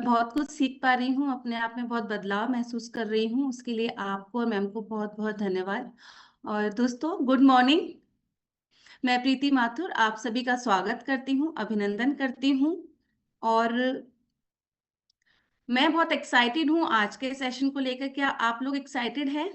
बहुत कुछ सीख पा रही हूँ, अपने आप में बहुत बदलाव महसूस कर रही हूँ। उसके लिए आपको और मैम को बहुत बहुत धन्यवाद। और दोस्तों, गुड मॉर्निंग। मैं प्रीति माथुर आप सभी का स्वागत करती हूँ, अभिनंदन करती हूँ। और मैं बहुत एक्साइटेड हूँ आज के सेशन को लेकर। क्या आप लोग एक्साइटेड हैं?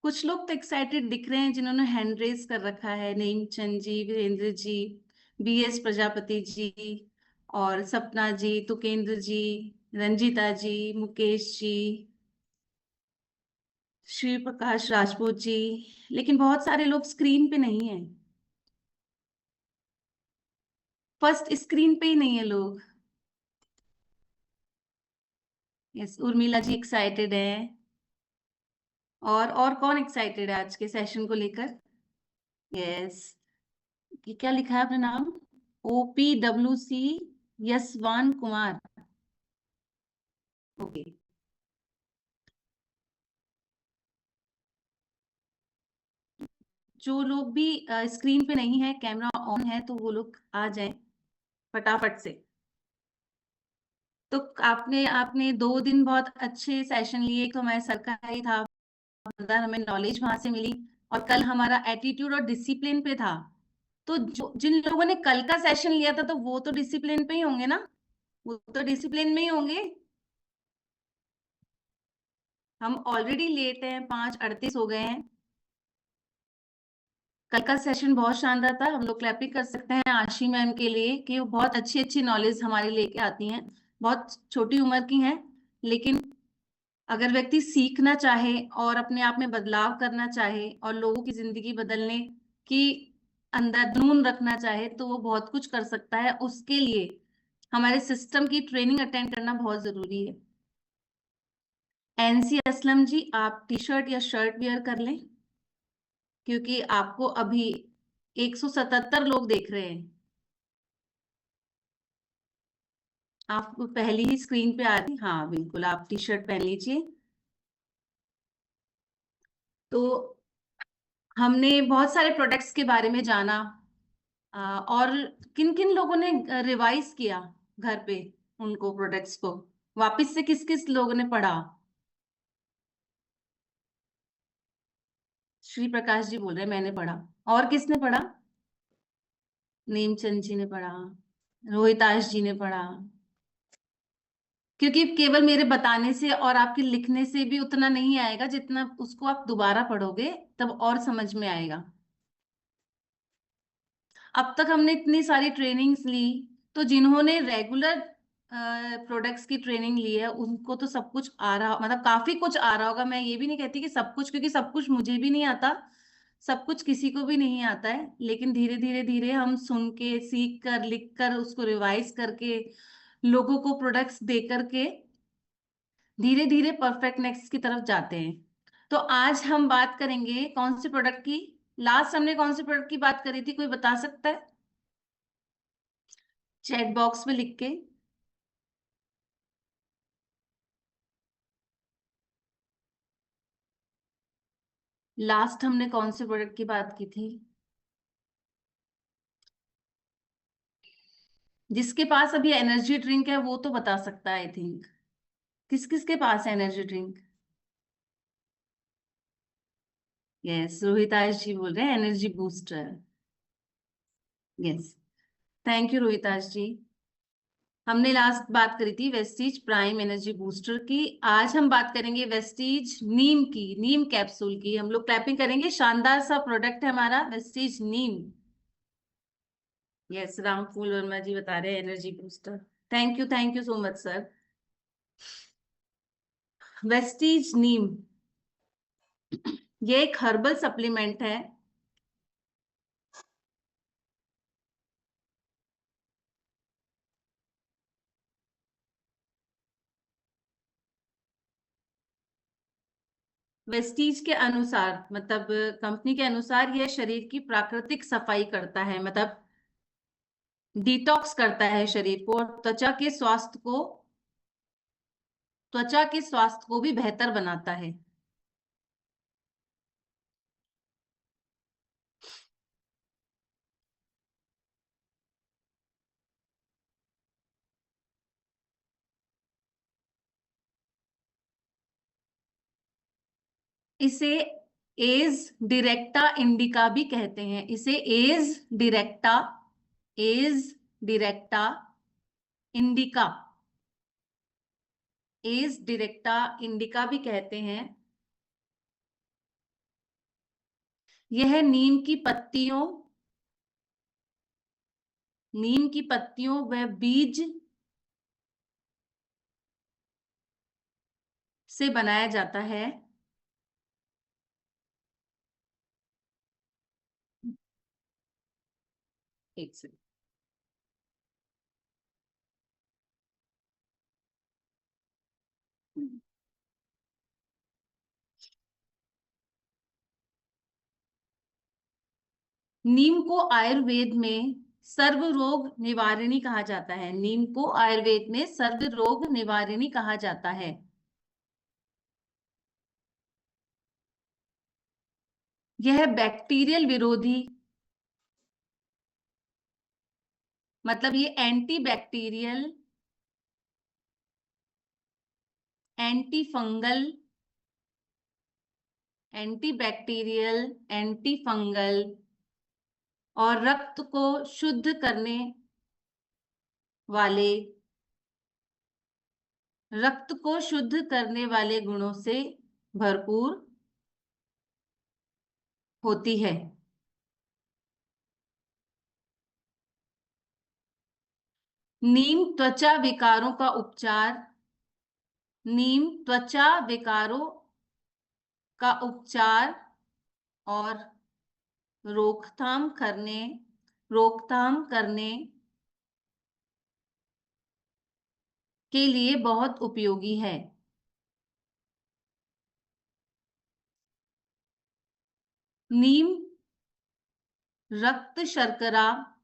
कुछ लोग तो एक्साइटेड दिख रहे हैं जिन्होंने हैंड रेज कर रखा है। नेमचंद जी, वीरेंद्र जी, बीएस प्रजापति जी, और सपना जी, तुकेंद्र जी, रंजीता जी, मुकेश जी, श्री प्रकाश राजपूत जी। लेकिन बहुत सारे लोग स्क्रीन पे नहीं है। फर्स्ट स्क्रीन पे ही नहीं है लोग। यस, उर्मिला जी एक्साइटेड है। और कौन एक्साइटेड है आज के सेशन को लेकर? यस। क्या लिखा है अपना नाम? OPWC यशवान कुमार। ओके। जो लोग भी स्क्रीन पे नहीं है, कैमरा ऑन है, तो वो लोग आ जाएं फटाफट से। तो आपने आपने 2 दिन बहुत अच्छे सेशन लिए। एक तो हमारे सर का ही था, हमें नॉलेज वहां से मिली। और कल हमारा एटीट्यूड और डिसिप्लिन पे था। तो जो जिन लोगों ने कल का सेशन लिया था, तो वो तो डिसिप्लिन पे ही होंगे ना। वो तो डिसिप्लिन में ही होंगे। हम ऑलरेडी लेट हैं, 5:38 हो गए हैं। कल का सेशन बहुत शानदार था। हम लोग क्लैपिंग कर सकते हैं आशी मैम के लिए कि वो बहुत अच्छी अच्छी नॉलेज हमारे लेके आती हैं। बहुत छोटी उम्र की हैं, लेकिन अगर व्यक्ति सीखना चाहे और अपने आप में बदलाव करना चाहे और लोगों की जिंदगी बदलने की अंदर जुनून रखना चाहे, तो वो बहुत कुछ कर सकता है। उसके लिए हमारे सिस्टम की ट्रेनिंग अटेंड करना बहुत जरूरी है। एनसी असलम जी, आप टी शर्ट या शर्ट वेयर कर लें, क्योंकि आपको अभी 177 लोग देख रहे हैं। आपको पहली ही स्क्रीन पे आ रही। हाँ बिल्कुल, आप टी शर्ट पहन लीजिए। तो हमने बहुत सारे प्रोडक्ट्स के बारे में जाना। और किन किन लोगों ने रिवाइज किया घर पे उनको प्रोडक्ट्स को, वापस से किस किस लोगों ने पढ़ा? श्री प्रकाश जी बोल रहे हैं मैंने पढ़ा। और किसने पढ़ा? नेमचंद जी ने पढ़ा, रोहिताश जी ने पढ़ा। क्योंकि केवल मेरे बताने से और आपके लिखने से भी उतना नहीं आएगा, जितना उसको आप दोबारा पढ़ोगे तब और समझ में आएगा। अब तक हमने इतनी सारी ट्रेनिंग्स ली, तो जिन्होंने रेगुलर प्रोडक्ट्स की ट्रेनिंग ली है उनको तो सब कुछ आ रहा, मतलब काफी कुछ आ रहा होगा। मैं ये भी नहीं कहती कि सब कुछ, क्योंकि सब कुछ मुझे भी नहीं आता। सब कुछ किसी को भी नहीं आता है। लेकिन धीरे धीरे धीरे हम सुन के, सीख कर, लिख कर, उसको रिवाइज करके, लोगों को प्रोडक्ट्स दे करके धीरे धीरे परफेक्टनेस की तरफ जाते हैं। तो आज हम बात करेंगे कौन से प्रोडक्ट की। लास्ट हमने कौन से प्रोडक्ट की बात करी थी, कोई बता सकता है? चैट बॉक्स में लिख के। लास्ट हमने कौन से प्रोडक्ट की बात की थी? जिसके पास अभी एनर्जी ड्रिंक है वो तो बता सकता है, आई थिंक। किस किस के पास है energy drink? Yes, Rohitash ji बोल रहे हैं energy booster. Yes, thank you Rohitash ji. हमने लास्ट बात करी थी वेस्टीज प्राइम एनर्जी बूस्टर की। आज हम बात करेंगे वेस्टीज नीम की, नीम कैप्सूल की। हम लोग क्लैपिंग करेंगे। शानदार सा प्रोडक्ट है हमारा वेस्टीज नीम। यस, रामफूल वर्मा जी बता रहे हैं energy booster. Thank you so much sir. Vestige neem ये एक हर्बल सप्लीमेंट है। वेस्टीज के अनुसार, मतलब कंपनी के अनुसार, यह शरीर की प्राकृतिक सफाई करता है, मतलब डिटॉक्स करता है शरीर को, और त्वचा के स्वास्थ्य को भी बेहतर बनाता है। इसे एज डायरेक्टा इंडिका भी कहते हैं। इसे एज डायरेक्टा इंडिका, एज डायरेक्टा इंडिका भी कहते हैं। यह नीम की पत्तियों व बीज से बनाया जाता है। एक सेकंड। नीम को आयुर्वेद में सर्व रोग निवारिणी कहा जाता है। नीम को आयुर्वेद में सर्व रोग निवारिणी कहा जाता है। यह बैक्टीरियल विरोधी, मतलब ये anti bacterial, anti fungal, anti bacterial, anti fungal और वाले रक्त को शुद्ध करने वाले गुणों से भरपूर होती है। नीम त्वचा विकारों का उपचार, नीम त्वचा विकारों का उपचार और रोकथाम करने के लिए बहुत उपयोगी है। नीम रक्त शर्करा,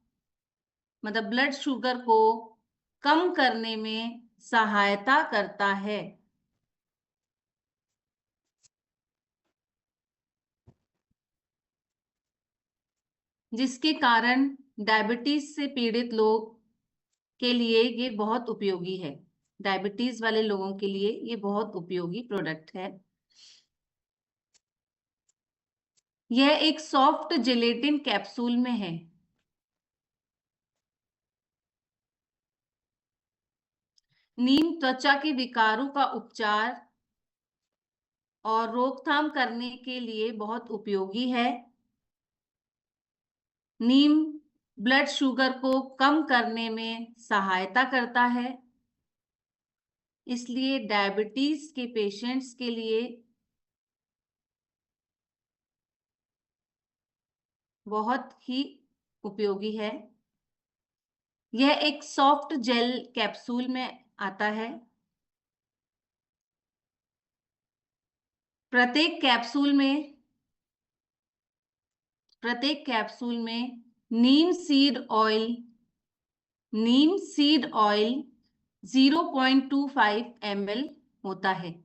मतलब ब्लड शुगर को कम करने में सहायता करता है, जिसके कारण डायबिटीज से पीड़ित लोग के लिए ये बहुत उपयोगी है। डायबिटीज वाले लोगों के लिए ये बहुत उपयोगी प्रोडक्ट है। यह एक सॉफ्ट जेलेटिन कैप्सूल में है। नीम त्वचा के विकारों का उपचार और रोकथाम करने के लिए बहुत उपयोगी है। नीम ब्लड शुगर को कम करने में सहायता करता है, इसलिए डायबिटीज के पेशेंट्स के लिए बहुत ही उपयोगी है। यह एक सॉफ्ट जेल कैप्सूल में आता है। प्रत्येक कैप्सूल में नीम सीड ऑयल 0.25 ml होता है।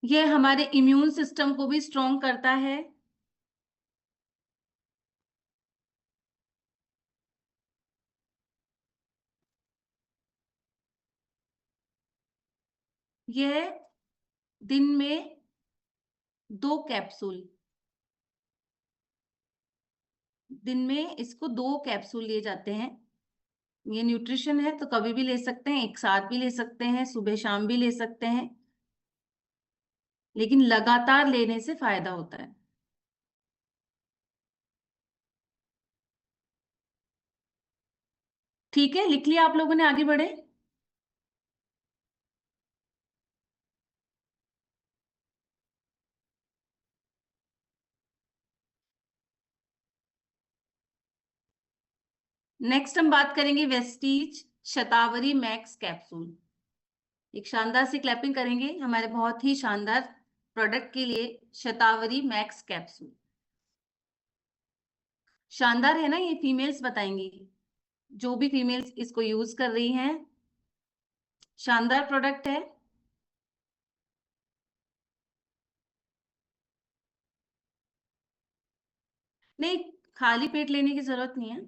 यह हमारे इम्यून सिस्टम को भी स्ट्रॉन्ग करता है। यह दिन में 2 कैप्सूल, दिन में इसको 2 कैप्सूल लिए जाते हैं। ये न्यूट्रिशन है तो कभी भी ले सकते हैं, एक साथ भी ले सकते हैं, सुबह शाम भी ले सकते हैं, लेकिन लगातार लेने से फायदा होता है। ठीक है, लिख लिया आप लोगों ने, आगे बढ़े। नेक्स्ट हम बात करेंगे वेस्टीज शतावरी मैक्स कैप्सूल। एक शानदार सी क्लैपिंग करेंगे हमारे बहुत ही शानदार प्रोडक्ट के लिए, शतावरी मैक्स कैप्सूल। शानदार है ना, ये फीमेल्स बताएंगी, जो भी फीमेल्स इसको यूज कर रही हैं। शानदार प्रोडक्ट है। नहीं, खाली पेट लेने की जरूरत नहीं है।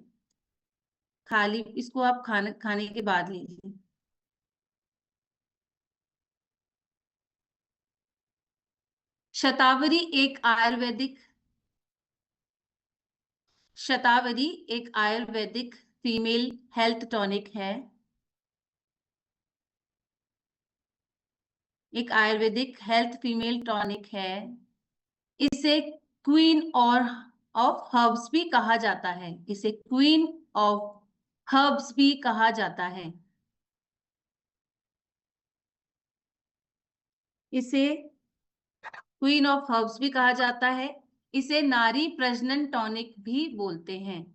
खाली इसको आप खाने के बाद लीजिए। शतावरी एक आयुर्वेदिक शतावरी एक आयुर्वेदिक फीमेल हेल्थ टॉनिक है। एक आयुर्वेदिक हेल्थ फीमेल टॉनिक है। इसे क्वीन और ऑफ हर्ब्स भी कहा जाता है। इसे क्वीन ऑफ हर्ब्स भी कहा जाता है। इसे क्वीन ऑफ हर्ब्स भी कहा जाता है। इसे नारी प्रजनन टॉनिक भी बोलते हैं।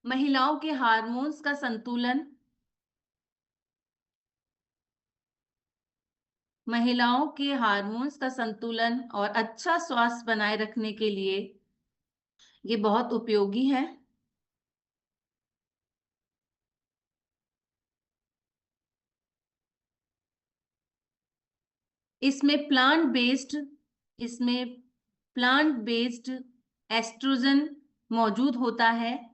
महिलाओं के हार्मोन्स का संतुलन महिलाओं के हार्मोन्स का संतुलन और अच्छा स्वास्थ्य बनाए रखने के लिए ये बहुत उपयोगी है। इसमें प्लांट बेस्ड एस्ट्रोजन मौजूद होता है।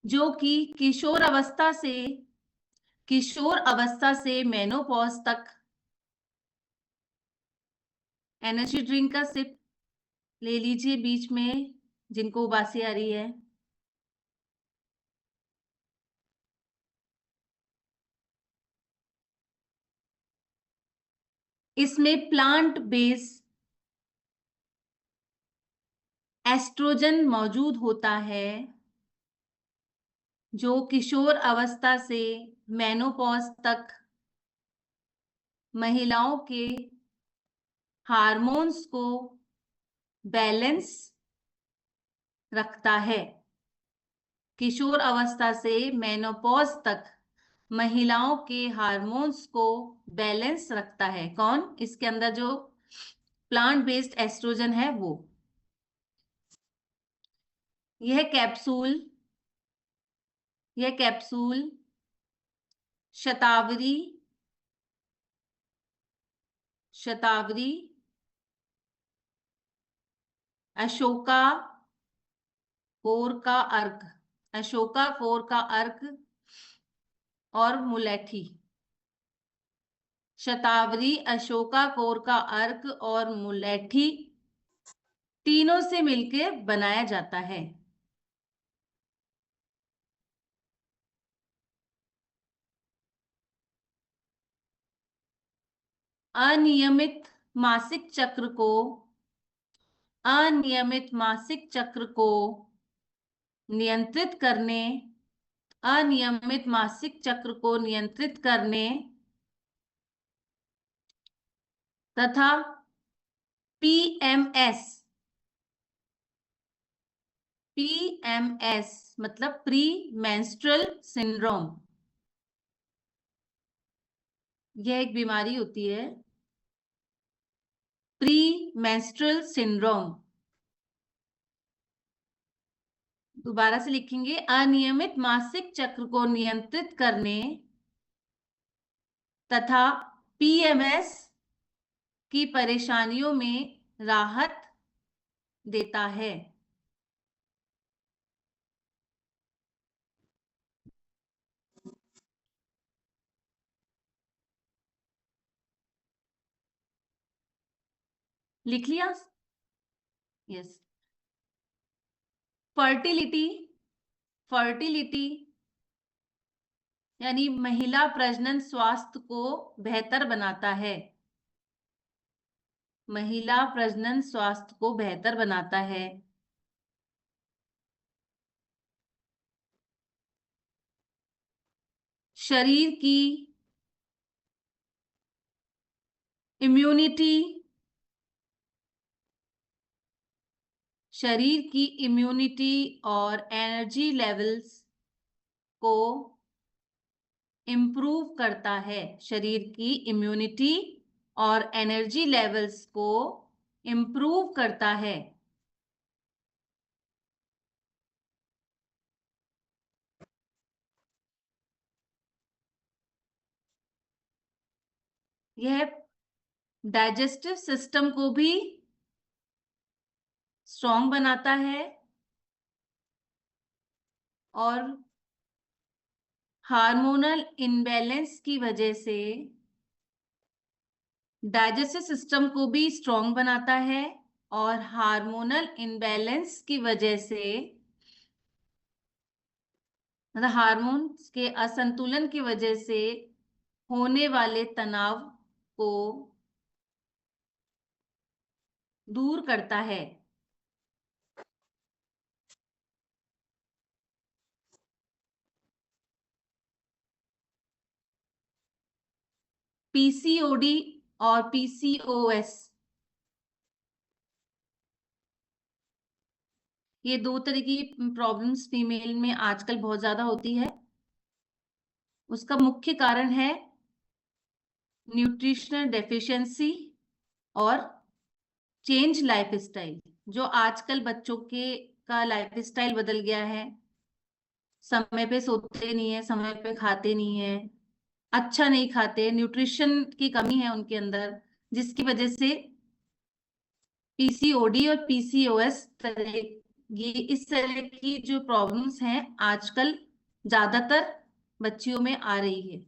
जो कि किशोर अवस्था से मेनोपॉज तक एनर्जी ड्रिंक का सिप ले लीजिए बीच में, जिनको उबासी आ रही है। इसमें प्लांट बेस्ड एस्ट्रोजन मौजूद होता है, जो किशोर अवस्था से मेनोपॉज तक महिलाओं के हार्मोन्स को बैलेंस रखता है। किशोर अवस्था से मेनोपॉज तक महिलाओं के हार्मोन्स को बैलेंस रखता है। कौन? इसके अंदर जो प्लांट बेस्ड एस्ट्रोजन है वो। यह कैप्सूल शतावरी अशोका कोर का अर्क और मुलेठी। शतावरी अशोका कोर का अर्क और मुलेठी तीनों से मिलकर बनाया जाता है। अनियमित मासिक चक्र को नियंत्रित करने तथा पीएमएस मतलब प्री मेंस्ट्रुअल सिंड्रोम, यह एक बीमारी होती है। प्री मेंस्ट्रुअल सिंड्रोम, दोबारा से लिखेंगे, अनियमित मासिक चक्र को नियंत्रित करने तथा पीएमएस की परेशानियों में राहत देता है। लिख लिया? यस। फर्टिलिटी यानी महिला प्रजनन स्वास्थ्य को बेहतर बनाता है। महिला प्रजनन स्वास्थ्य को बेहतर बनाता है। शरीर की इम्यूनिटी और एनर्जी लेवल्स को इम्प्रूव करता है। शरीर की इम्यूनिटी और एनर्जी लेवल्स को इम्प्रूव करता है। यह डाइजेस्टिव सिस्टम को भी स्ट्रॉन्ग बनाता है और हार्मोनल इनबैलेंस की वजह से डाइजेस्टिव सिस्टम को भी स्ट्रॉन्ग बनाता है और हार्मोनल इनबैलेंस की वजह से, मतलब हार्मोन्स के असंतुलन की वजह से होने वाले तनाव को दूर करता है। पीसीओडी और पीसीओएस, ये दो तरह की प्रॉब्लम्स फीमेल में आजकल बहुत ज्यादा होती है। उसका मुख्य कारण है न्यूट्रिशनल डेफिशिएंसी और चेंज लाइफस्टाइल। जो आजकल बच्चों के का लाइफस्टाइल बदल गया है, समय पे सोते नहीं है, समय पे खाते नहीं है, अच्छा नहीं खाते, न्यूट्रिशन की कमी है उनके अंदर, जिसकी वजह से पीसीओडी और पीसीओएस तरह, ये इस तरह की जो प्रॉब्लम्स हैं आजकल ज्यादातर बच्चियों में आ रही है।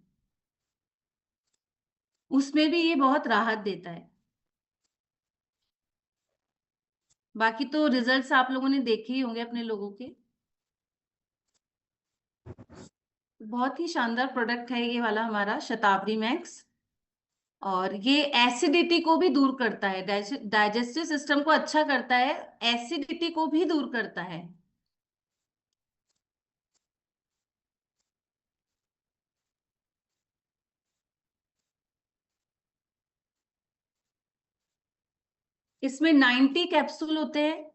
उसमें भी ये बहुत राहत देता है। बाकी तो रिजल्ट्स आप लोगों ने देखे ही होंगे अपने लोगों के। बहुत ही शानदार प्रोडक्ट है ये वाला हमारा शतावरी मैक्स। और ये एसिडिटी को भी दूर करता है, डाइजेस्टिव सिस्टम को अच्छा करता है, एसिडिटी को भी दूर करता है। इसमें 90 कैप्सूल होते हैं।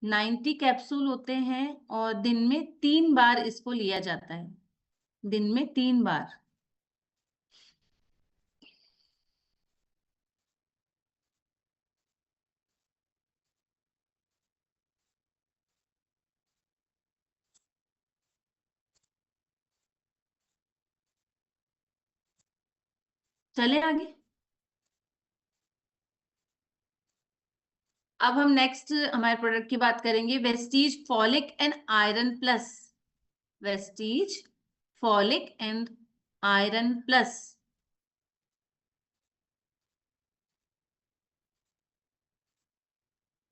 90 कैप्सूल होते हैं और दिन में 3 बार इसको लिया जाता है। दिन में 3 बार। चले आगे। अब हम नेक्स्ट हमारे प्रोडक्ट की बात करेंगे, Vestige folic and iron plus. Vestige folic and iron plus.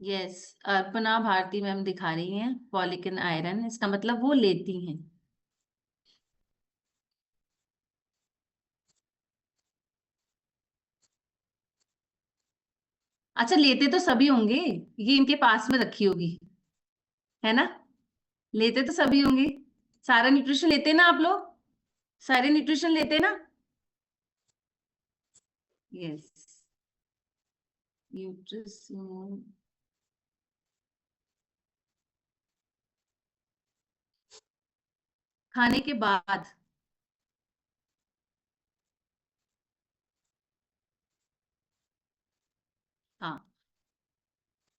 Yes, Arpana Bharti ma'am दिखा रही हैं फॉलिक एंड आयरन, इसका मतलब वो लेती हैं। अच्छा, लेते तो सभी होंगे, ये इनके पास में रखी होगी, है ना? लेते तो सभी होंगे। सारा न्यूट्रिशन लेते हैं ना आप लोग? सारे न्यूट्रिशन लेते हैं ना? Yes, nutrition. खाने के बाद। हाँ,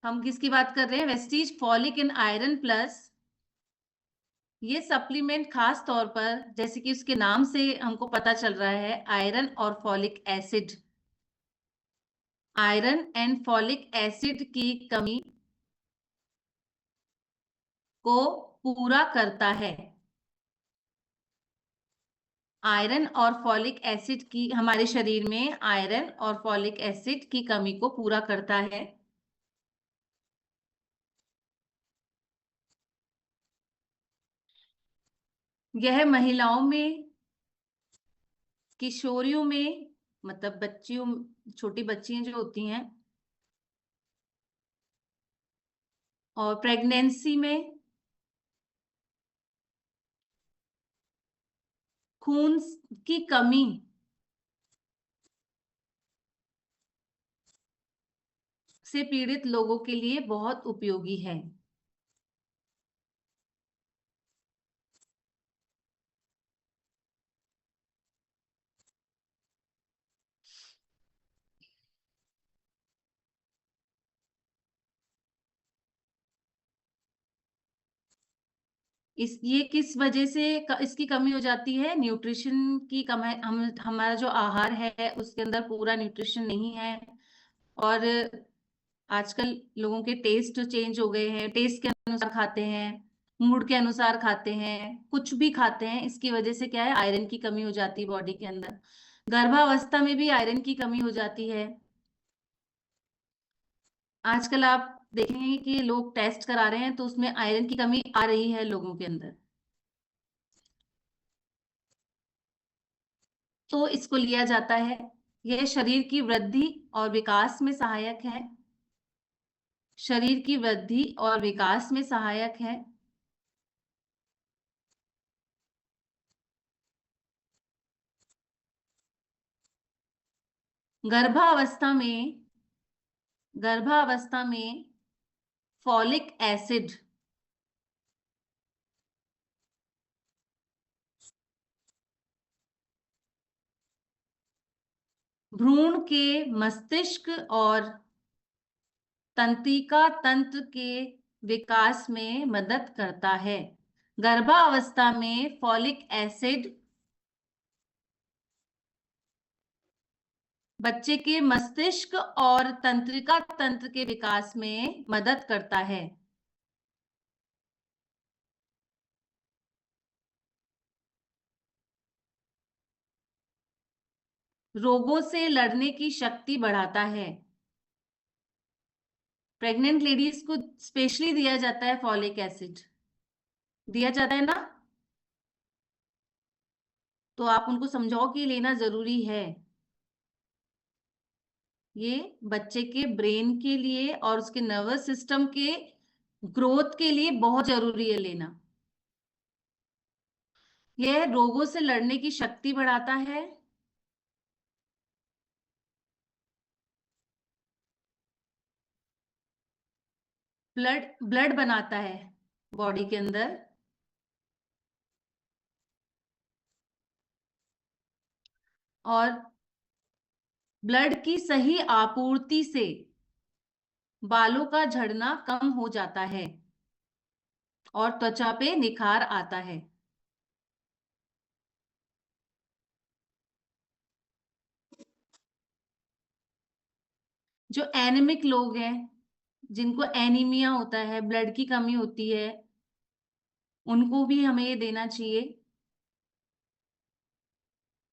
हम किसकी बात कर रहे हैं? Vestige folic and iron plus. ये सप्लीमेंट खास तौर पर, जैसे कि उसके नाम से हमको पता चल रहा है, आयरन और folic acid, iron and folic acid की कमी को पूरा करता है। आयरन और फॉलिक एसिड की, हमारे शरीर में आयरन और फॉलिक एसिड की कमी को पूरा करता है। यह महिलाओं में, किशोरियों में, मतलब बच्चियों, छोटी बच्चियां जो होती हैं, और प्रेगनेंसी में, खून की कमी से पीड़ित लोगों के लिए बहुत उपयोगी है। ये किस वजह से इसकी कमी हो जाती है? न्यूट्रिशन की कमी, हमारा जो आहार है उसके अंदर पूरा न्यूट्रिशन नहीं है। और आजकल लोगों के टेस्ट चेंज हो गए हैं, टेस्ट के अनुसार खाते हैं, मूड के अनुसार खाते हैं, कुछ भी खाते हैं। इसकी वजह से क्या है, आयरन की कमी हो जाती है बॉडी के अंदर। गर्भावस्था में भी आयरन की कमी हो जाती है। आजकल आप देखेंगे कि लोग टेस्ट करा रहे हैं तो उसमें आयरन की कमी आ रही है लोगों के अंदर। तो इसको लिया जाता है। यह शरीर की वृद्धि और विकास में सहायक है। शरीर की वृद्धि और विकास में सहायक है। गर्भावस्था में गर्भावस्था में फॉलिक एसिड भ्रूण के मस्तिष्क और तंत्रिका तंत्र के विकास में मदद करता है। गर्भावस्था में फॉलिक एसिड बच्चे के मस्तिष्क और तंत्रिका तंत्र के विकास में मदद करता है। रोगों से लड़ने की शक्ति बढ़ाता है। प्रेग्नेंट लेडीज को स्पेशली दिया जाता है फॉलिक एसिड, दिया जाता है ना। तो आप उनको समझाओ कि लेना जरूरी है। ये बच्चे के ब्रेन के लिए और उसके नर्वस सिस्टम के ग्रोथ के लिए बहुत जरूरी है लेना। यह रोगों से लड़ने की शक्ति बढ़ाता है। ब्लड ब्लड बनाता है बॉडी के अंदर। और ब्लड की सही आपूर्ति से बालों का झड़ना कम हो जाता है और त्वचा पे निखार आता है। जो एनीमिक लोग हैं, जिनको एनीमिया होता है, ब्लड की कमी होती है, उनको भी हमें ये देना चाहिए।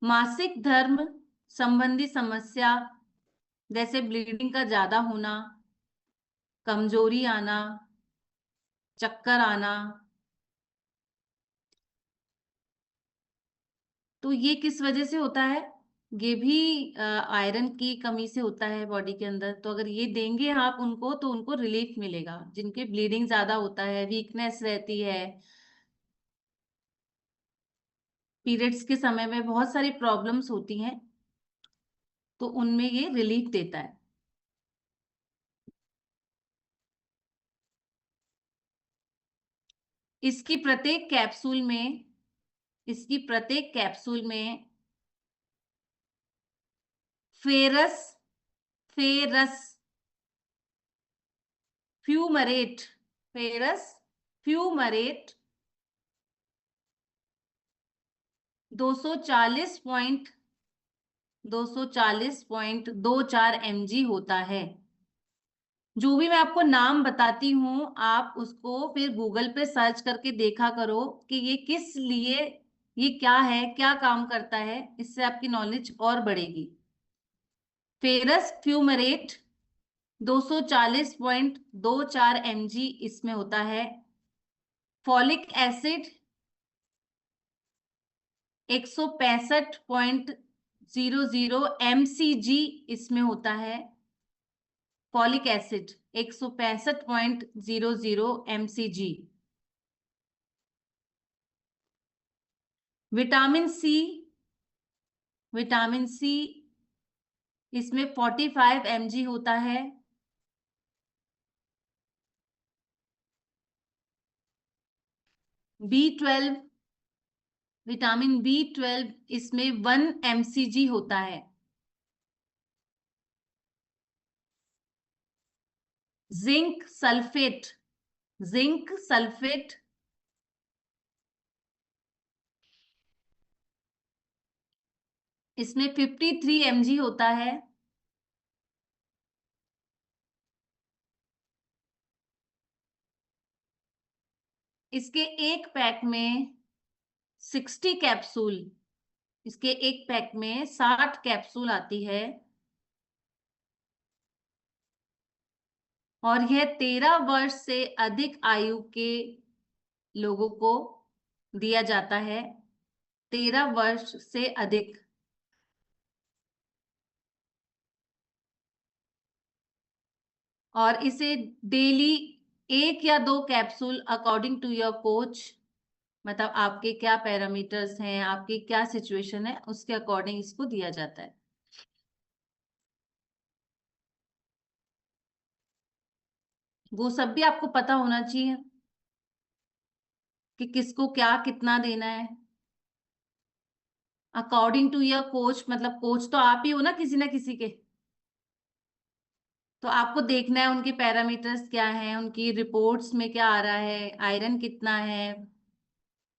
मासिक धर्म संबंधी समस्या जैसे ब्लीडिंग का ज्यादा होना, कमजोरी आना, चक्कर आना, तो ये किस वजह से होता है? ये भी आयरन की कमी से होता है बॉडी के अंदर। तो अगर ये देंगे आप उनको तो उनको रिलीफ मिलेगा। जिनके ब्लीडिंग ज्यादा होता है, वीकनेस रहती है, पीरियड्स के समय में बहुत सारी प्रॉब्लम्स होती हैं, तो उनमें ये रिलीफ देता है। इसकी प्रत्येक कैप्सूल में इसकी प्रत्येक कैप्सूल में ferrous ferrous fumarate ferrous fumarate 240.24 होता है। जो भी मैं आपको नाम बताती हूँ, आप उसको फिर गूगल पे सर्च करके देखा करो कि ये किस लिए, ये क्या है, क्या काम करता है। इससे आपकी नॉलेज और बढ़ेगी। फेरस फ्यूमरेट 240.24 इसमें होता है। फॉलिक एसिड 165.00 इसमें होता है। Folic acid 165.00 vitamin C vitamin C इसमें 45 mg होता है। B12 विटामिन B12 इसमें 1 mcg होता है। जिंक सल्फेट जिंक सल्फेट इसमें 53 mg होता है। इसके एक पैक में 60 कैप्सूल, इसके एक पैक में 60 कैप्सूल आती है, और यह 13 वर्ष से अधिक आयु के लोगों को दिया जाता है। 13 वर्ष से अधिक। और इसे डेली 1 या 2 capsule according to your coach, मतलब आपके क्या पैरामीटर्स हैं, आपकी क्या सिचुएशन है, उसके अकॉर्डिंग इसको दिया जाता है। वो सब भी आपको पता होना चाहिए कि किसको क्या कितना देना है। अकॉर्डिंग टू योर कोच, मतलब कोच तो आप ही हो ना किसी के। तो आपको देखना है उनके पैरामीटर्स क्या हैं, उनकी रिपोर्ट्स में क्या आ रहा है, आयरन कितना है,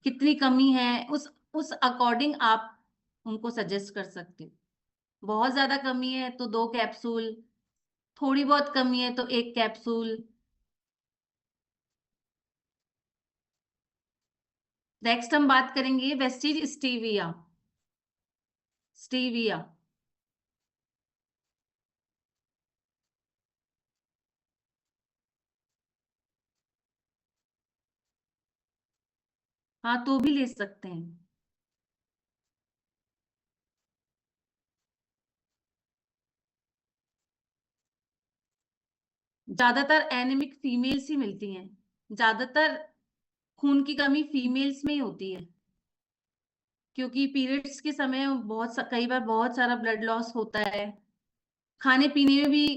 कितनी कमी है, उस अकॉर्डिंग आप उनको सजेस्ट कर सकते हो। बहुत ज्यादा कमी है तो 2 कैप्सूल, थोड़ी बहुत कमी है तो 1 कैप्सूल। नेक्स्ट हम बात करेंगे वेस्टीज स्टीविया। स्टीविया। हाँ, तो भी ले सकते हैं। ज्यादातर एनीमिक फीमेल्स ही मिलती हैं। ज्यादातर खून की कमी फीमेल्स में ही होती है, क्योंकि पीरियड्स के समय कई बार बहुत सारा ब्लड लॉस होता है। खाने पीने में भी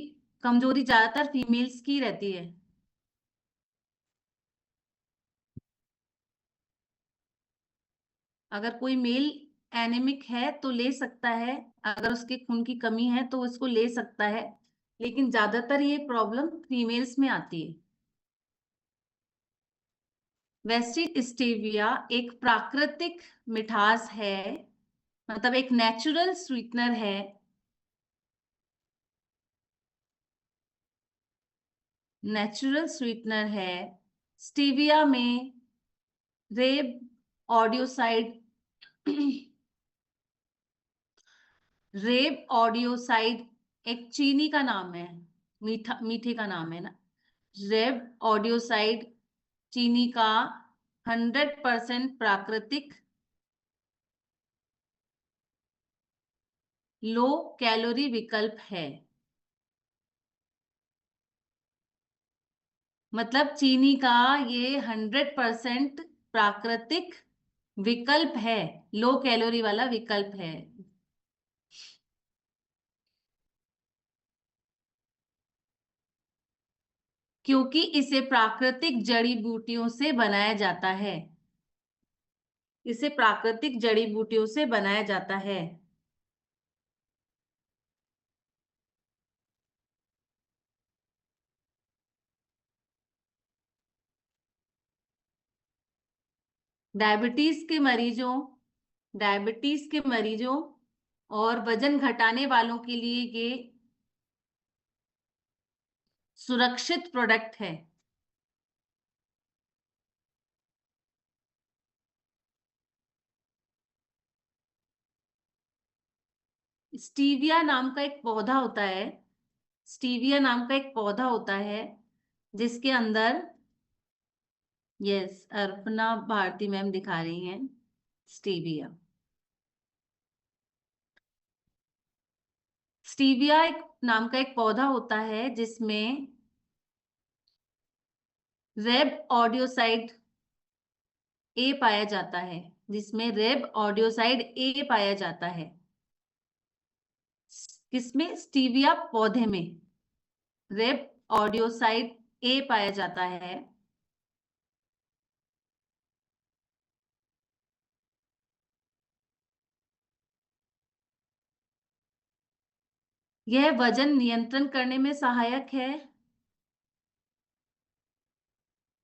कमजोरी ज्यादातर फीमेल्स की रहती है। अगर कोई मेल एनीमिक है तो ले सकता है, अगर उसके खून की कमी है तो उसको ले सकता है, लेकिन ज्यादातर ये प्रॉब्लम फीमेल्स में आती है। वेस्टिज स्टेविया एक प्राकृतिक मिठास है, मतलब एक नेचुरल स्वीटनर है। नेचुरल स्वीटनर है। स्टीविया में रेब ऑडियोसाइड रेब ऑडियोसाइड एक चीनी का नाम है, मीठे का नाम है ना। रेब ऑडियोसाइड चीनी का 100% प्राकृतिक लो कैलोरी विकल्प है। मतलब चीनी का ये 100% प्राकृतिक विकल्प है, लो कैलोरी वाला विकल्प है। क्योंकि इसे प्राकृतिक जड़ी बूटियों से बनाया जाता है। इसे प्राकृतिक जड़ी बूटियों से बनाया जाता है। डायबिटीज के मरीजों डायबिटीज के मरीजों और वजन घटाने वालों के लिए ये सुरक्षित प्रोडक्ट है। स्टीविया नाम का एक पौधा होता है। स्टीविया नाम का एक पौधा होता है जिसके अंदर, यस, अर्पणा भारती मैम दिखा रही हैं स्टीविया। स्टीविया एक नाम का एक पौधा होता है जिसमें रेब ऑडियोसाइड ए पाया जाता है, जिसमें रेब ऑडियोसाइड ए पाया जाता है। किसमें? स्टीविया पौधे में रेब ऑडियोसाइड ए पाया जाता है। यह वजन नियंत्रण करने में सहायक है।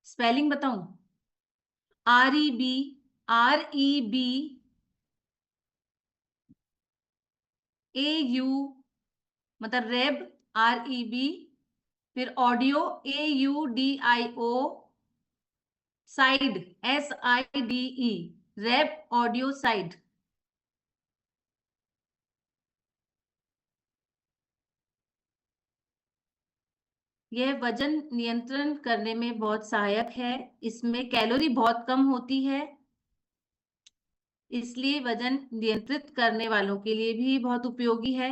स्पेलिंग बताऊं? REB, REB AU, मतलब रेब, REB, फिर ऑडियो, AUDIO, साइड, SIDE, रेब ऑडियो साइड। यह वजन नियंत्रण करने में बहुत सहायक है। इसमें कैलोरी बहुत कम होती है, इसलिए वजन नियंत्रित करने वालों के लिए भी बहुत उपयोगी है।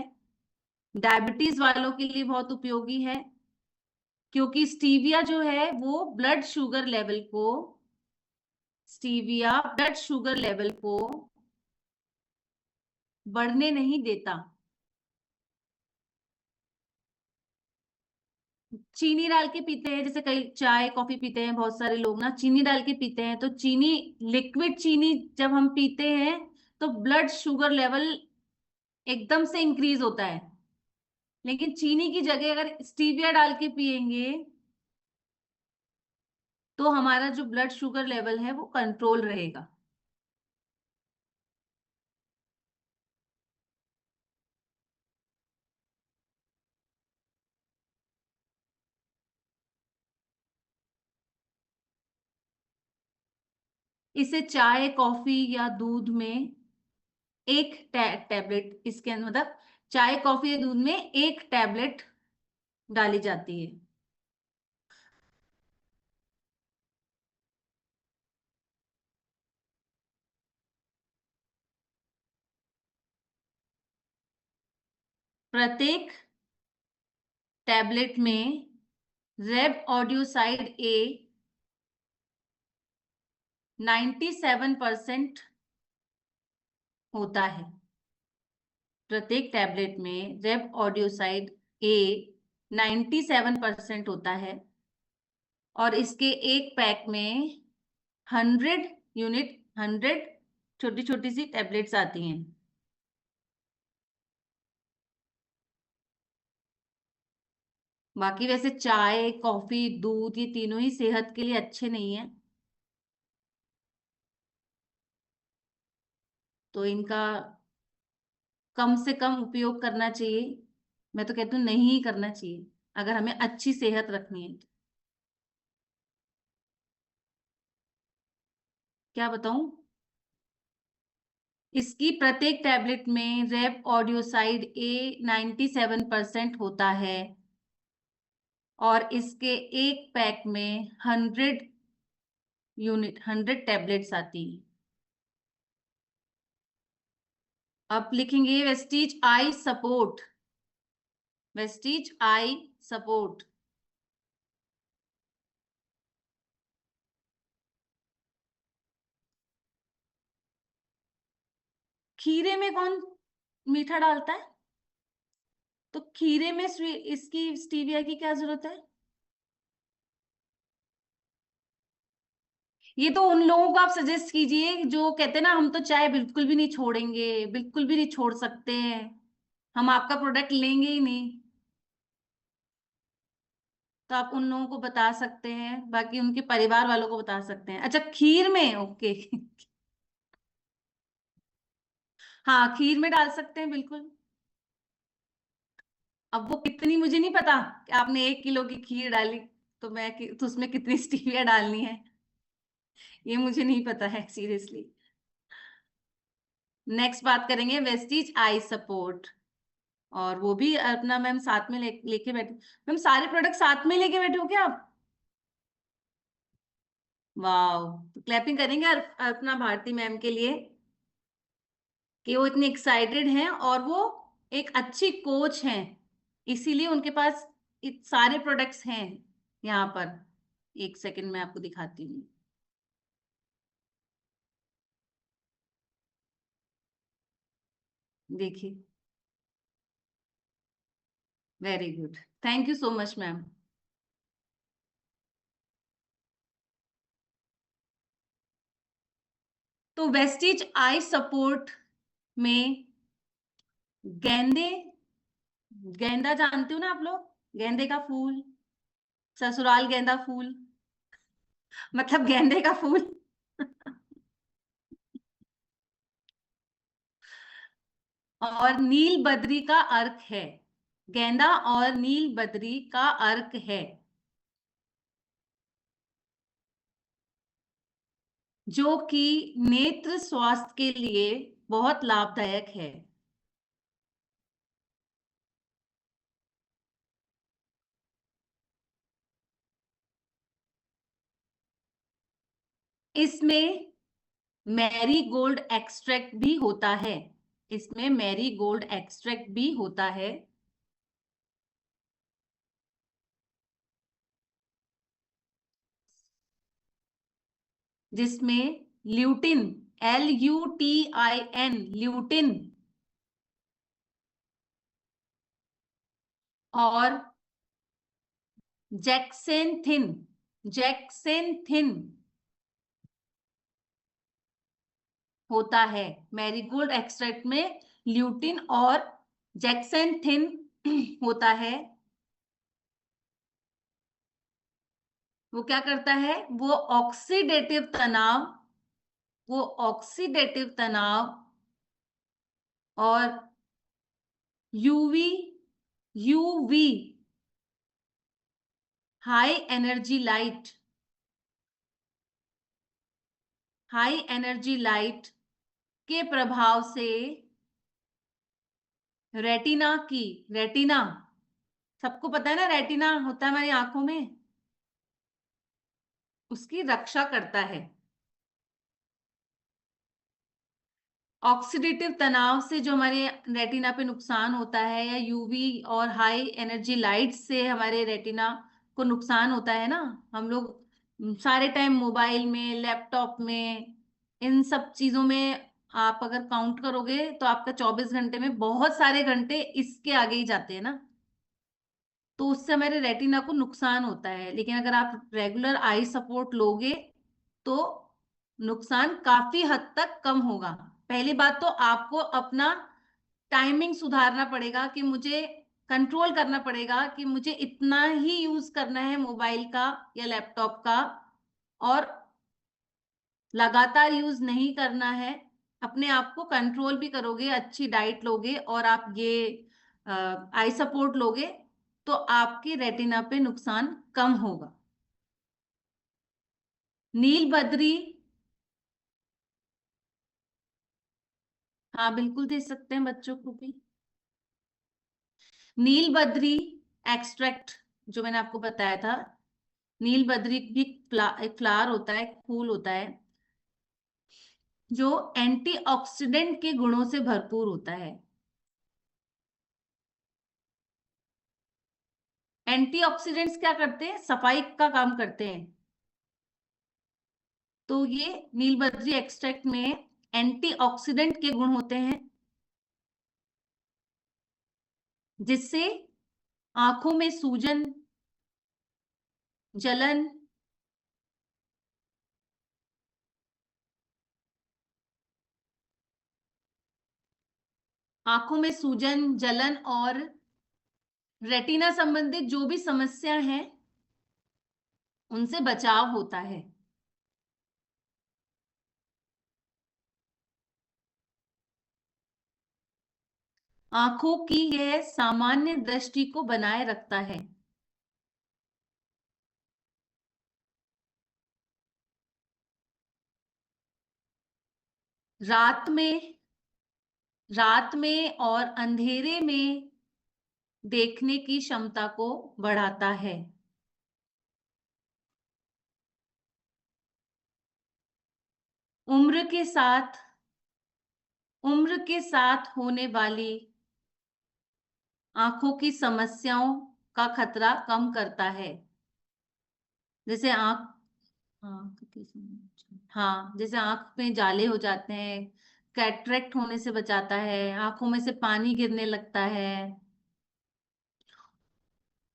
डायबिटीज वालों के लिए बहुत उपयोगी है, क्योंकि स्टीविया जो है वो स्टीविया ब्लड शुगर लेवल को बढ़ने नहीं देता। चीनी डाल के पीते हैं, जैसे कई चाय कॉफी पीते हैं, बहुत सारे लोग ना चीनी डाल के पीते हैं, तो चीनी, लिक्विड चीनी जब हम पीते हैं तो ब्लड शुगर लेवल एकदम से इंक्रीज होता है। लेकिन चीनी की जगह अगर स्टीविया डाल के पिएंगे तो हमारा जो ब्लड शुगर लेवल है वो कंट्रोल रहेगा। इसे चाय कॉफी या दूध में एक टैबलेट, इसके अंदर मतलब चाय कॉफी या दूध में एक टैबलेट डाली जाती है। प्रत्येक टैबलेट में रेब ऑडियोसाइड ए 97% होता है। प्रत्येक टैबलेट में रेब ऑडियोसाइड ए 97% होता है, और इसके एक पैक में 100 छोटी छोटी सी टैबलेट्स आती हैं। बाकी वैसे चाय कॉफी दूध ये तीनों ही सेहत के लिए अच्छे नहीं है, तो इनका कम से कम उपयोग करना चाहिए। मैं तो कहती हूँ नहीं ही करना चाहिए, अगर हमें अच्छी सेहत रखनी है तो। क्या बताऊं? इसकी प्रत्येक टैबलेट में रेप ऑडियोसाइड ए 97% होता है, और इसके एक पैक में 100 टैबलेट्स आती हैं। अब लिखेंगे Vestige I support. Vestige I support. खीरे में कौन मीठा डालता है? तो खीरे में इसकी स्टीविया की क्या जरूरत है? ये तो उन लोगों को आप सजेस्ट कीजिए जो कहते हैं ना हम तो चाय बिल्कुल भी नहीं छोड़ेंगे, बिल्कुल भी नहीं छोड़ सकते हैं, हम आपका प्रोडक्ट लेंगे ही नहीं। तो आप उन लोगों को बता सकते हैं, बाकी उनके परिवार वालों को बता सकते हैं। अच्छा, खीर में, ओके। हाँ, खीर में डाल सकते हैं बिल्कुल। अब वो कितनी मुझे नहीं पता कि आपने 1 किलो की खीर डाली तो तो उसमें कितनी स्टीविया डालनी है, ये मुझे नहीं पता है सीरियसली। नेक्स्ट बात करेंगे वेस्टीज आई सपोर्ट, और वो भी अपना मैम साथ में लेके बैठे। मैम सारे प्रोडक्ट साथ में लेके बैठे हो क्या आप? वाह, तो क्लैपिंग करेंगे अपना भारती मैम के लिए कि वो इतनी एक्साइटेड हैं, और वो एक अच्छी कोच हैं, इसीलिए उनके पास सारे प्रोडक्ट्स हैं यहाँ पर। एक सेकंड में आपको दिखाती हूँ। देखिए, very good, thank you so much ma'am. तो वेस्टीज आई सपोर्ट में गेंदे, गेंदा जानते हो ना आप लोग, गेंदे का फूल, ससुराल गेंदा फूल, मतलब गेंदे का फूल। और नील बद्री का अर्क है। गेंदा और नील बद्री का अर्क है, जो कि नेत्र स्वास्थ्य के लिए बहुत लाभदायक है। इसमें मैरी गोल्ड एक्सट्रैक्ट भी होता है। इसमें मैरी गोल्ड एक्सट्रैक्ट भी होता है, जिसमें ल्यूटिन, LUTIN, ल्यूटिन और जैक्सेंथिन, जैक्सेंथिन होता है। मैरीगोल्ड एक्सट्रैक्ट में ल्यूटिन और जैक्सेंथिन होता है। वो क्या करता है? वो ऑक्सीडेटिव तनाव और UV UV high energy light, high energy light के प्रभाव से रेटिना, सबको पता है ना, रेटिना होता है हमारी आंखों में, उसकी रक्षा करता है। ऑक्सीडेटिव तनाव से जो हमारे रेटिना पे नुकसान होता है, या यूवी और हाई एनर्जी लाइट से हमारे रेटिना को नुकसान होता है ना, हम लोग सारे टाइम मोबाइल में, लैपटॉप में, इन सब चीजों में आप अगर काउंट करोगे तो आपका 24 घंटे में बहुत सारे घंटे इसके आगे ही जाते हैं ना, तो उससे हमारे रेटिना को नुकसान होता है। लेकिन अगर आप रेगुलर आई सपोर्ट लोगे तो नुकसान काफी हद तक कम होगा। पहली बात तो आपको अपना टाइमिंग सुधारना पड़ेगा, कि मुझे कंट्रोल करना पड़ेगा कि मुझे इतना ही यूज करना है मोबाइल का या लैपटॉप का, और लगातार यूज नहीं करना है। अपने आप को कंट्रोल भी करोगे, अच्छी डाइट लोगे और आप ये आई सपोर्ट लोगे, तो आपके रेटिना पे नुकसान कम होगा। नील बद्री, हाँ बिल्कुल दे सकते हैं बच्चों को भी। नील बद्री एक्सट्रैक्ट जो मैंने आपको बताया था, नील बद्री भी एक फ्लावर होता है, एक फूल होता है, जो एंटीऑक्सीडेंट के गुणों से भरपूर होता है। एंटीऑक्सीडेंट्स क्या करते हैं? सफाई का काम करते हैं। तो ये नीलबद्री एक्सट्रैक्ट में एंटीऑक्सीडेंट के गुण होते हैं, जिससे आंखों में सूजन, जलन, आंखों में सूजन, जलन और रेटिना संबंधित जो भी समस्या है उनसे बचाव होता है। आंखों की यह सामान्य दृष्टि को बनाए रखता है। रात में रात में और अंधेरे में देखने की क्षमता को बढ़ाता है। उम्र के साथ उम्र के साथ होने वाली आंखों की समस्याओं का खतरा कम करता है। जैसे हाँ, जैसे आंख में जाले हो जाते हैं, कैटरेक्ट होने से बचाता है, आंखों में से पानी गिरने लगता है।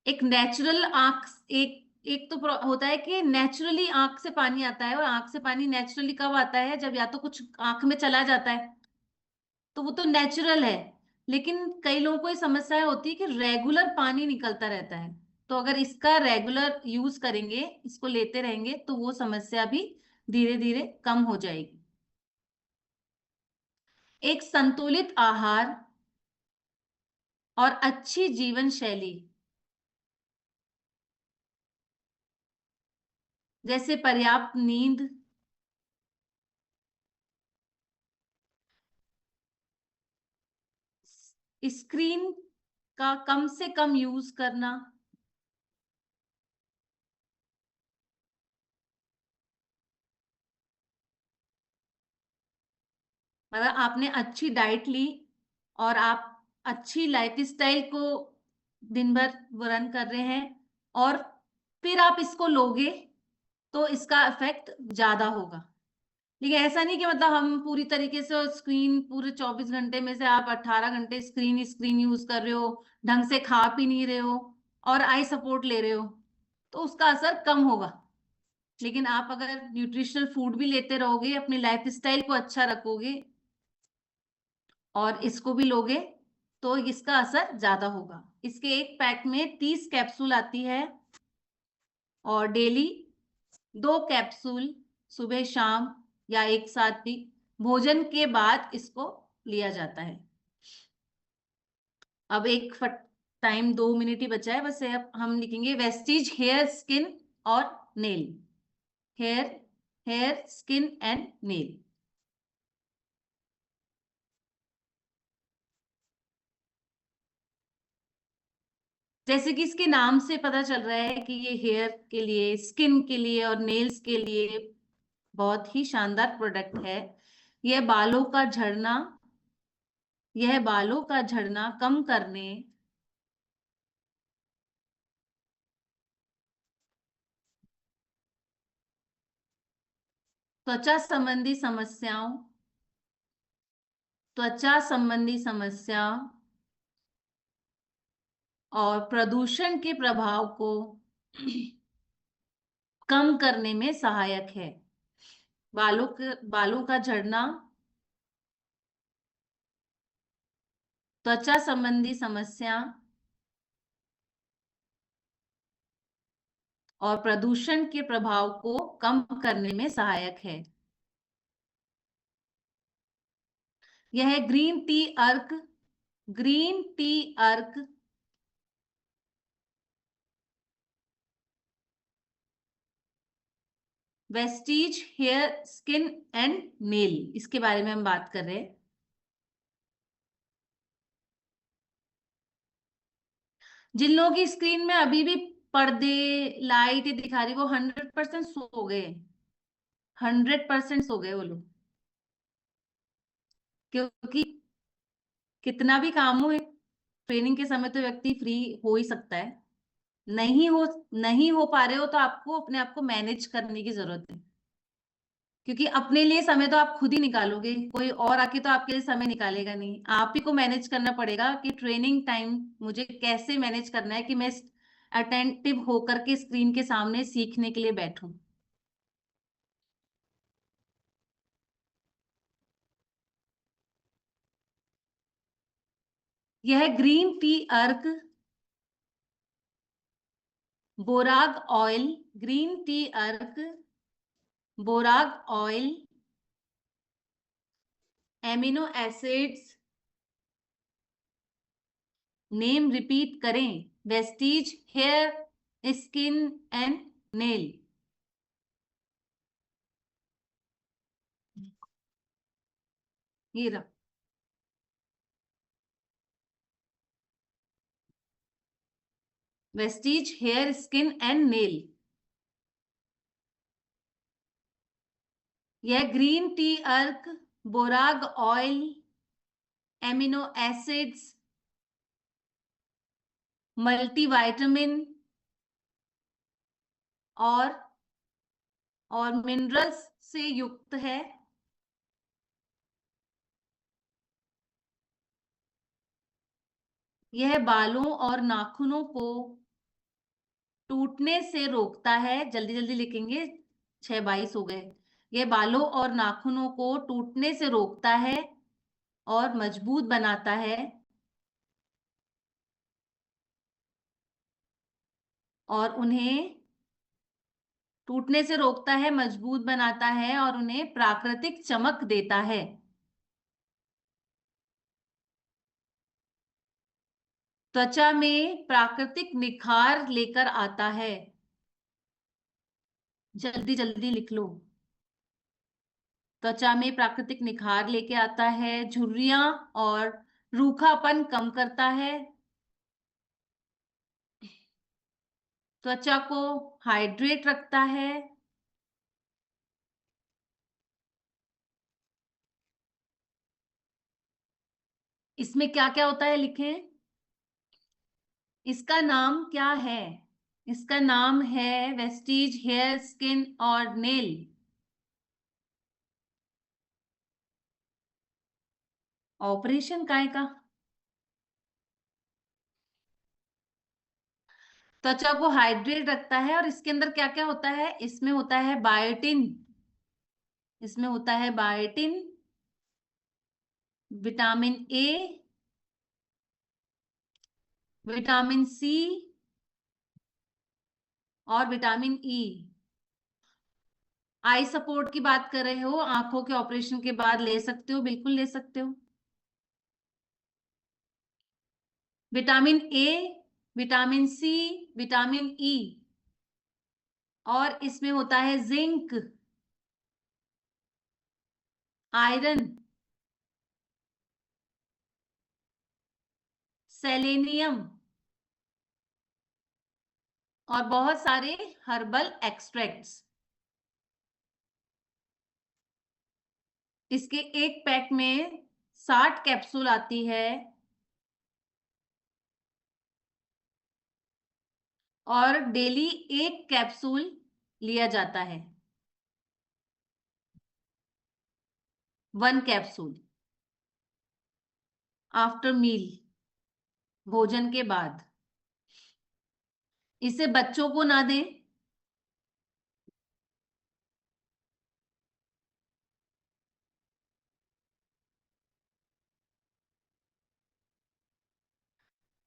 एक नेचुरल आंख, एक एक तो होता है कि नेचुरली आंख से पानी आता है, और आंख से पानी नेचुरली कब आता है? जब या तो कुछ आंख में चला जाता है, तो वो तो नेचुरल है। लेकिन कई लोगों को ये समस्या होती है कि रेगुलर पानी निकलता रहता है। तो अगर इसका रेगुलर यूज करेंगे, इसको लेते रहेंगे, तो वो समस्या भी धीरे धीरे कम हो जाएगी। एक संतुलित आहार और अच्छी जीवन शैली, जैसे पर्याप्त नींद, स्क्रीन का कम से कम यूज करना, मतलब आपने अच्छी डाइट ली और आप अच्छी लाइफस्टाइल को दिन भर रन कर रहे हैं और फिर आप इसको लोगे तो इसका इफेक्ट ज्यादा होगा। लेकिन ऐसा नहीं कि मतलब हम पूरी तरीके से स्क्रीन पूरे 24 घंटे में से आप 18 घंटे स्क्रीन स्क्रीन यूज कर रहे हो, ढंग से खा पी नहीं रहे हो और आई सपोर्ट ले रहे हो, तो उसका असर कम होगा। लेकिन आप अगर न्यूट्रिशनल फूड भी लेते रहोगे, अपनी लाइफस्टाइल को अच्छा रखोगे और इसको भी लोगे तो इसका असर ज्यादा होगा। इसके एक पैक में 30 कैप्सूल आती है और डेली 2 कैप्सूल सुबह शाम या एक साथ भी भोजन के बाद इसको लिया जाता है। अब एक फट टाइम 2 मिनट ही बचा है बस, अब हम लिखेंगे वेस्टीज हेयर स्किन और nail. Hair, hair skin and nail. जैसे कि इसके नाम से पता चल रहा है कि ये हेयर के लिए, स्किन के लिए और नेल्स के लिए बहुत ही शानदार प्रोडक्ट है। यह बालों का झड़ना, यह बालों का झड़ना कम करने, त्वचा संबंधी समस्याओं, त्वचा संबंधी समस्या और प्रदूषण के प्रभाव को कम करने में सहायक है। बालों का झड़ना, त्वचा संबंधी समस्या और प्रदूषण के प्रभाव को कम करने में सहायक है। यह ग्रीन टी अर्क, ग्रीन टी अर्क Vestige hair skin and nail, इसके बारे में हम बात कर रहे हैं। जिन लोगों की स्क्रीन में अभी भी पर्दे लाइट दिखा रही, वो 100% सो गए, 100% सो गए वो लोग। क्योंकि कितना भी काम हो, ट्रेनिंग के समय तो व्यक्ति फ्री हो ही सकता है। नहीं हो पा रहे हो तो आपको अपने आप को मैनेज करने की जरूरत है। क्योंकि अपने लिए समय तो आप खुद ही निकालोगे, कोई और आके तो आपके लिए समय निकालेगा नहीं। आप ही को मैनेज करना पड़ेगा कि ट्रेनिंग टाइम मुझे कैसे मैनेज करना है कि मैं अटेंटिव होकर के स्क्रीन के सामने सीखने के लिए बैठूं। यह ग्रीन टी अर्क बोराग ऑयल, ग्रीन टी अर्क borage oil, amino acids, name repeat करें, Vestige hair skin and nail. ये रहा Vestige hair skin and nail. यह ग्रीन टी अर्क borage oil, amino acids, multivitamin और मिनरल्स से युक्त है। यह बालों और नाखूनों को टूटने से रोकता है। जल्दी जल्दी लिखेंगे, 6:22 हो गए। यह बालों और नाखूनों को टूटने से रोकता है और मजबूत बनाता है और उन्हें टूटने से रोकता है, मजबूत बनाता है और उन्हें प्राकृतिक चमक देता है। त्वचा में प्राकृतिक निखार लेकर आता है। जल्दी जल्दी लिख लो। त्वचा में प्राकृतिक निखार लेके आता है, झुर्रियां और रूखापन कम करता है, त्वचा को हाइड्रेट रखता है, इसमें क्या क्या होता है लिखें। इसका नाम क्या है? इसका नाम है वेस्टीज हेयर स्किन और नेल। ऑपरेशन काय का? त्वचा को हाइड्रेट रखता है और इसके अंदर क्या क्या होता है? इसमें होता है बायोटिन, इसमें होता है biotin, vitamin A, vitamin C और विटामिन ई। आई सपोर्ट की बात कर रहे हो, आंखों के ऑपरेशन के बाद ले सकते हो, बिल्कुल ले सकते हो। Vitamin A, vitamin C, vitamin E और इसमें होता है जिंक, आयरन, सेलेनियम और बहुत सारे हर्बल एक्सट्रैक्ट्स। इसके एक पैक में 60 कैप्सूल आती है और डेली एक कैप्सूल लिया जाता है, 1 कैप्सूल आफ्टर मील, भोजन के बाद। इसे बच्चों को ना दें।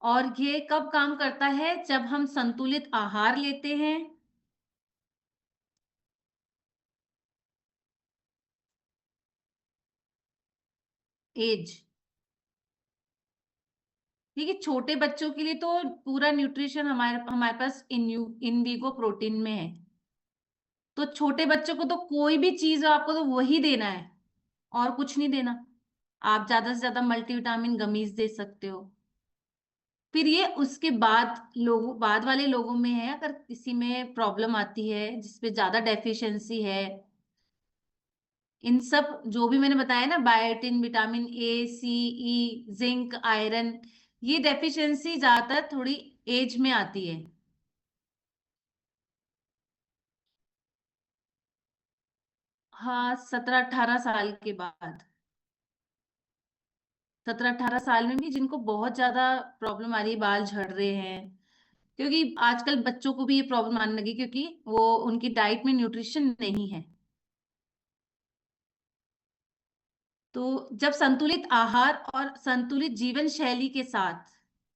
और ये कब काम करता है? जब हम संतुलित आहार लेते हैं, एज। ठीक है, छोटे बच्चों के लिए तो पूरा न्यूट्रिशन हमारे हमारे पास इनविगो प्रोटीन में है, तो छोटे बच्चों को तो कोई भी चीज हो आपको तो वही देना है और कुछ नहीं देना। आप ज्यादा से ज्यादा मल्टीविटामिन गमीज दे सकते हो। फिर ये उसके बाद लोगों बाद वाले लोगों में है, अगर किसी में प्रॉब्लम आती है जिसपे ज्यादा डेफिशिएंसी है, इन सब जो भी मैंने बताया ना, biotin, vitamin A, C, E, zinc, iron, ये डेफिशिएंसी ज्यादातर थोड़ी एज में आती है। हाँ, 17-18 साल के बाद। 17-18 साल में भी जिनको बहुत ज्यादा प्रॉब्लम आ रही है, बाल झड़ रहे हैं, क्योंकि आजकल बच्चों को भी ये प्रॉब्लम आने लगी क्योंकि वो उनकी डाइट में न्यूट्रिशन नहीं है। तो जब संतुलित आहार और संतुलित जीवन शैली के साथ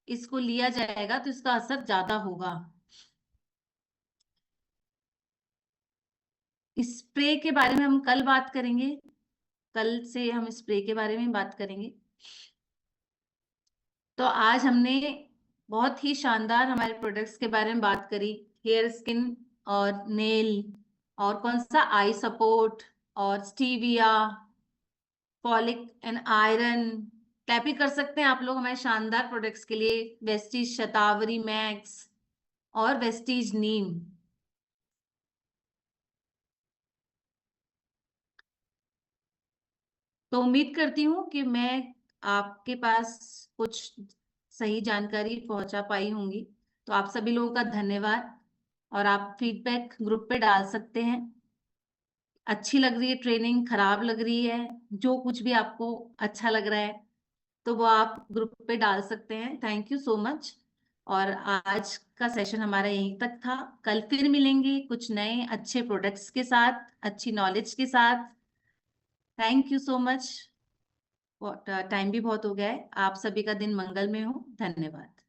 इसको लिया जाएगा तो इसका असर ज्यादा होगा। स्प्रे के बारे में हम कल बात करेंगे, कल से हम स्प्रे के बारे में बात करेंगे। तो आज हमने बहुत ही शानदार हमारे प्रोडक्ट्स के बारे में बात करी, हेयर स्किन और नेल, और कौन सा, आई सपोर्ट और stevia, folic and iron. Tapping कर सकते हैं आप लोग हमारे शानदार प्रोडक्ट्स के लिए, वेस्टीज शतावरी मैक्स और वेस्टीज नीम। तो उम्मीद करती हूँ कि मैं आपके पास कुछ सही जानकारी पहुंचा पाई होंगी। तो आप सभी लोगों का धन्यवाद, और आप फीडबैक ग्रुप पे डाल सकते हैं। अच्छी लग रही है ट्रेनिंग, खराब लग रही है, जो कुछ भी आपको अच्छा लग रहा है तो वो आप ग्रुप पे डाल सकते हैं। Thank you so much. और आज का सेशन हमारा यहीं तक था। कल फिर मिलेंगे कुछ नए अच्छे प्रोडक्ट्स के साथ, अच्छी नॉलेज के साथ। Thank you so much. Time भी बहुत हो गया है। आप सभी का दिन मंगलमय हो। धन्यवाद।